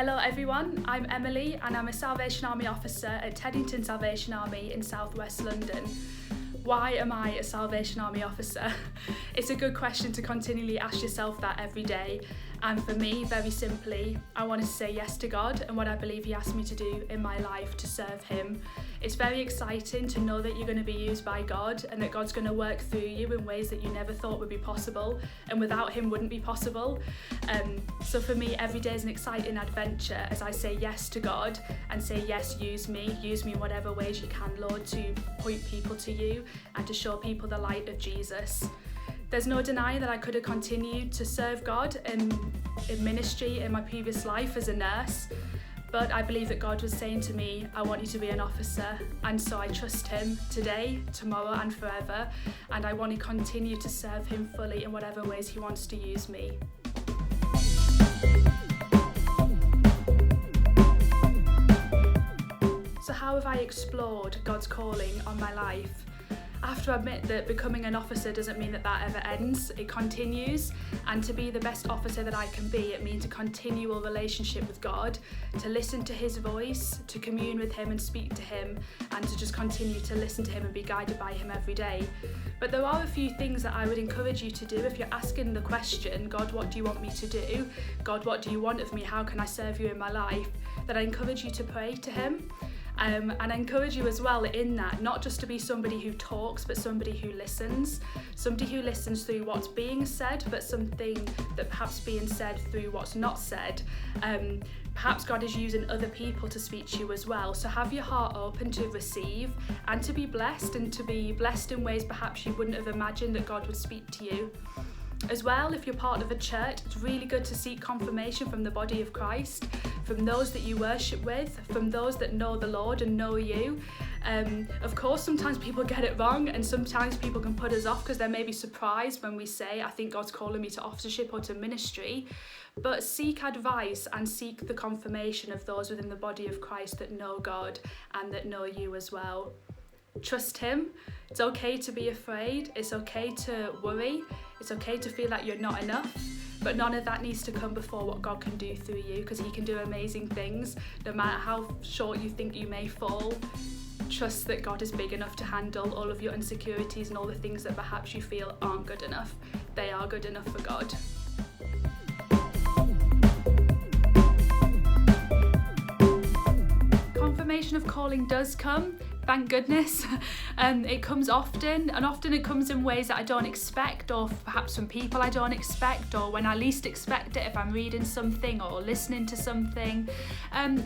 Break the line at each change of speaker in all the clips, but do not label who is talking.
Hello everyone, I'm Emily and I'm a Salvation Army officer at Teddington Salvation Army in South West London. Why am I a Salvation Army officer? It's a good question to continually ask yourself that every day. And for me, very simply, I wanted to say yes to God and what I believe He asked me to do in my life to serve Him. It's very exciting to know that you're going to be used by God and that God's going to work through you in ways that you never thought would be possible and without Him wouldn't be possible. So for me, every day is an exciting adventure as I say yes to God and say yes, use me in whatever ways you can, Lord, to point people to you and to show people the light of Jesus. There's no denying that I could have continued to serve God in ministry in my previous life as a nurse, but I believe that God was saying to me, I want you to be an officer, and so I trust Him today, tomorrow and forever, and I want to continue to serve Him fully in whatever ways He wants to use me. So how have I explored God's calling on my life? I have to admit that becoming an officer doesn't mean that ever ends. It continues, and to be the best officer that I can be, it means a continual relationship with God, to listen to His voice, to commune with Him and speak to Him, and to just continue to listen to Him and be guided by Him every day. But there are a few things that I would encourage you to do if you're asking the question, God, what do you want me to do? God, what do you want of me? How can I serve you in my life? That I encourage you to pray to Him. And I encourage you as well in that, not just to be somebody who talks, but somebody who listens. Somebody who listens through what's being said, but something that perhaps being said through what's not said. Perhaps God is using other people to speak to you as well. So have your heart open to receive and to be blessed, and to be blessed in ways perhaps you wouldn't have imagined that God would speak to you. As well, if you're part of a church, it's really good to seek confirmation from the body of Christ, from those that you worship with, from those that know the Lord and know you. Of course, sometimes people get it wrong, and sometimes people can put us off because they may be surprised when we say, I think God's calling me to officership or to ministry. But seek advice and seek the confirmation of those within the body of Christ that know God and that know you as well. Trust Him. It's okay to be afraid. It's okay to worry. It's okay to feel like you're not enough. But none of that needs to come before what God can do through you, because He can do amazing things. No matter how short you think you may fall, trust that God is big enough to handle all of your insecurities and all the things that perhaps you feel aren't good enough. They are good enough for God. Confirmation of calling does come. Thank goodness. It comes often, and often it comes in ways that I don't expect, or perhaps from people I don't expect, or when I least expect it, if I'm reading something or listening to something.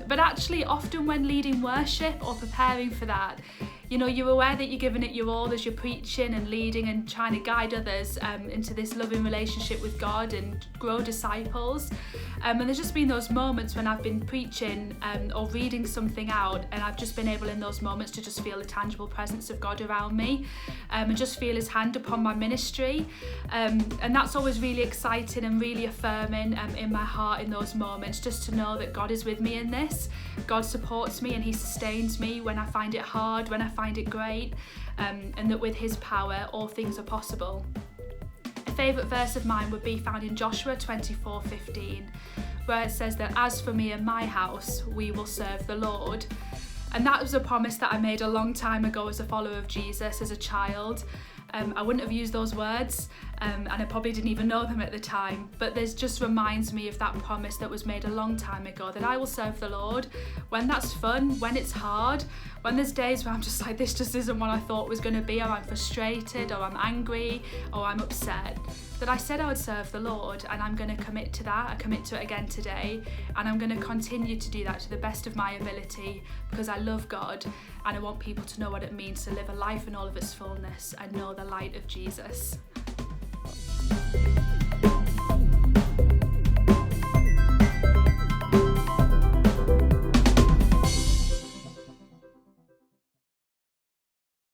But actually often when leading worship or preparing for that, you're aware that you're giving it your all as you're preaching and leading and trying to guide others into this loving relationship with God and grow disciples. And there's just been those moments when I've been preaching or reading something out, and I've just been able in those moments to just feel the tangible presence of God around me and just feel His hand upon my ministry. And that's always really exciting and really affirming in my heart in those moments, just to know that God is with me in this. God supports me and He sustains me when I find it hard, when I find it great, and that with His power all things are possible. A favourite verse of mine would be found in Joshua 24:15, where it says that as for me and my house, we will serve the Lord. And that was a promise that I made a long time ago as a follower of Jesus as a child. I wouldn't have used those words, and I probably didn't even know them at the time, but this just reminds me of that promise that was made a long time ago, that I will serve the Lord when that's fun, when it's hard, when there's days where I'm just like, this just isn't what I thought was going to be, or I'm frustrated, or I'm angry, or I'm upset, that I said I would serve the Lord, and I'm going to commit to that. I commit to it again today, and I'm going to continue to do that to the best of my ability, because I love God and I want people to know what it means to live a life in all of its fullness and know the light of Jesus.